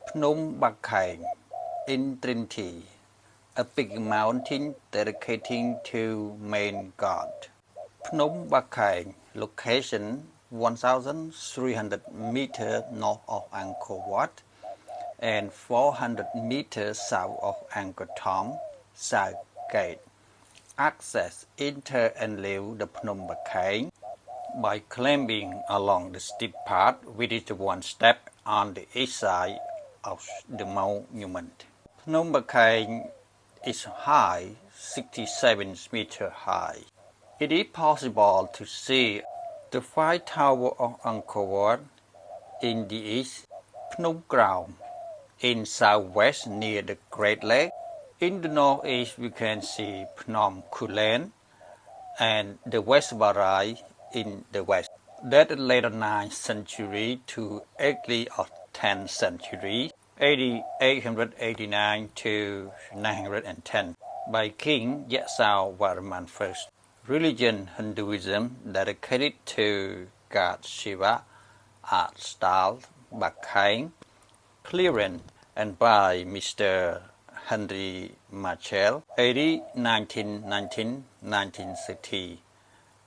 Phnom Bakheng in Trinity, a big mountain dedicating to main god. Phnom Bakheng, location 1,300 meters north of Angkor Wat and 400 meters south of Angkor Thom, South Gate. Access enter and leave the Phnom Bakheng by climbing along the steep path, which is the one step on the east side of the monument. Phnom Bakheng is high, 67 meters high. It is possible to see the five towers of Angkor Wat in the east, Phnom Krom in southwest near the Great Lake. In the northeast we can see Phnom Kulen and the West Barai in the west. That later 9th century to early 10th century, AD 889 to 910, by King Yasovarman I. Religion Hinduism dedicated to God Shiva, art style Bakheng, clearance and by Mr. Henry Marshall, AD 1919-1960,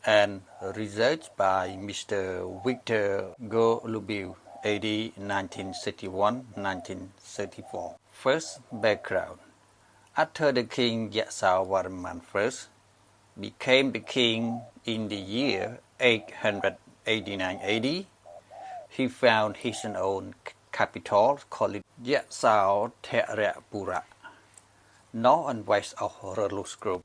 and research by Mr. Victor Golubil, AD 1961-1934. First background. After the King Yasovarman I became the king in the year 889 AD, he found his own capital called Yasovarman, north and west of Relus Group,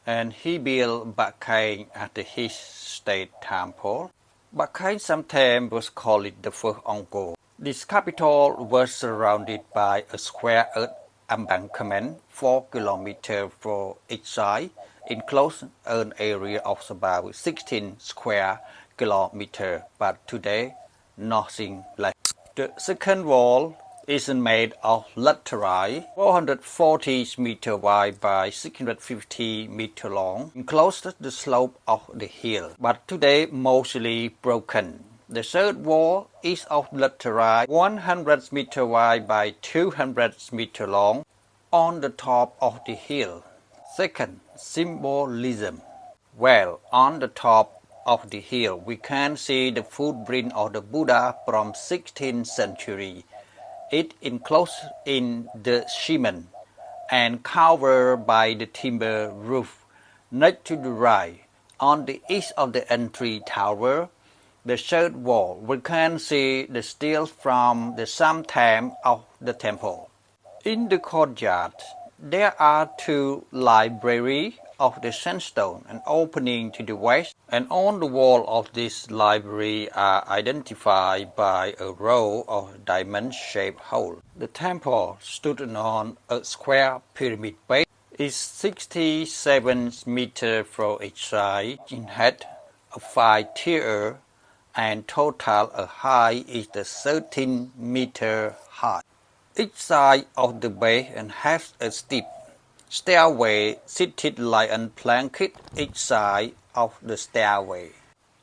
and he built Bakheng at his state temple. Bakheng sometimes was called the first Angkor. This capital was surrounded by a square earth embankment 4 kilometers for each side, enclosed an area of about 16 square kilometers, but today nothing left. The second wall is made of laterite, 440 meters wide by 650 meters long, enclosed the slope of the hill, but today mostly broken. The third wall is of laterite, 100 meters wide by 200 meters long, on the top of the hill. Second, symbolism. Well, on the top of the hill we can see the footprint of the Buddha from 16th century. It enclosed in the cement and covered by the timber roof. Next to the right, on the east of the entry tower, the third wall, we can see the steel from the sometime of the temple. In the courtyard, there are two libraries of the sandstone, an opening to the west, and on the wall of this library are identified by a row of diamond-shaped holes. The temple stood on a square pyramid base. It's 67 meters from each side, in height of 5 tiers, and total height is 13 meters high. Each side of the base has a steep stairway seated like a plank each side of the stairway.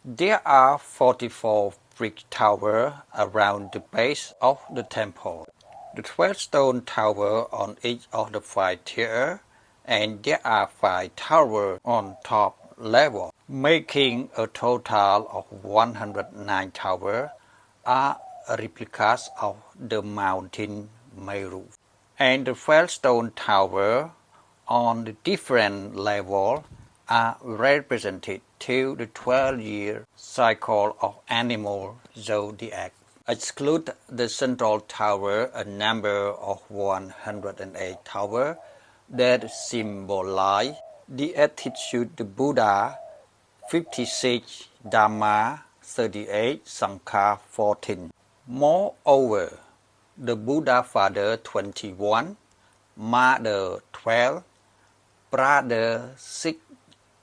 There are 44 brick towers around the base of the temple. The 12 stone towers on each of the 5 tiers, and there are 5 towers on top level, making a total of 109 towers, are replicas of the mountain Meru. And the 12 stone towers on the different levels are represented to the 12-year cycle of animal zodiac. Exclude the central tower, a number of 108 towers that symbolize the attitude the Buddha, 56, Dhamma, 38, Sangha, 14. Moreover, the Buddha Father 21, Mother 12, Brother 6,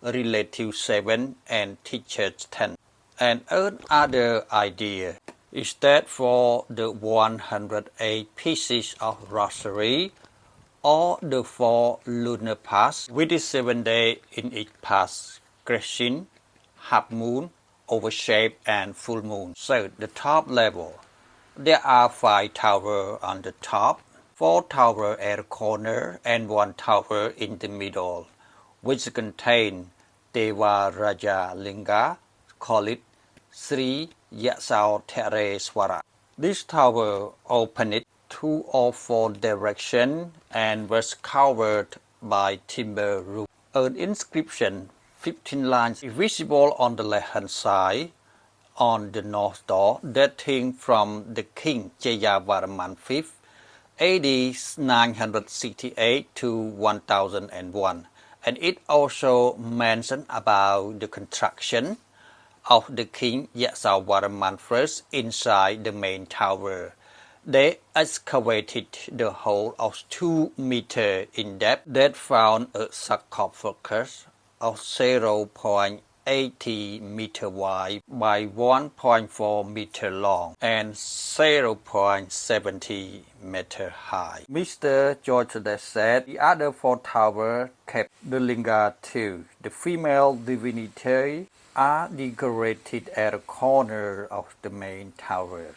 Relative 7, and Teachers 10. And another idea is that for the 108 pieces of rosary, or the 4 lunar paths, with the 7 days in each path, crescent, half moon, overshape, and full moon. So the top level There are 5 towers on the top, 4 towers at the corner, and 1 tower in the middle, which contain Deva Raja Linga, call it Sri Yasau Tereswara. This tower opened to all 4 directions and was covered by timber roof. An inscription 15 lines is visible on the left-hand side on the north door, dating from the king Jayavarman V, AD 968 to 1001, and it also mentions about the construction of the king Yasovarman I inside the main tower. They excavated the hole of 2 meters in depth that found a sarcophagus of 0.80 meter wide by 1.4 meter long and 0.70 meter high. Mr. George said the other 4 towers kept the linga too. The female divinity are decorated at the corner of the main tower.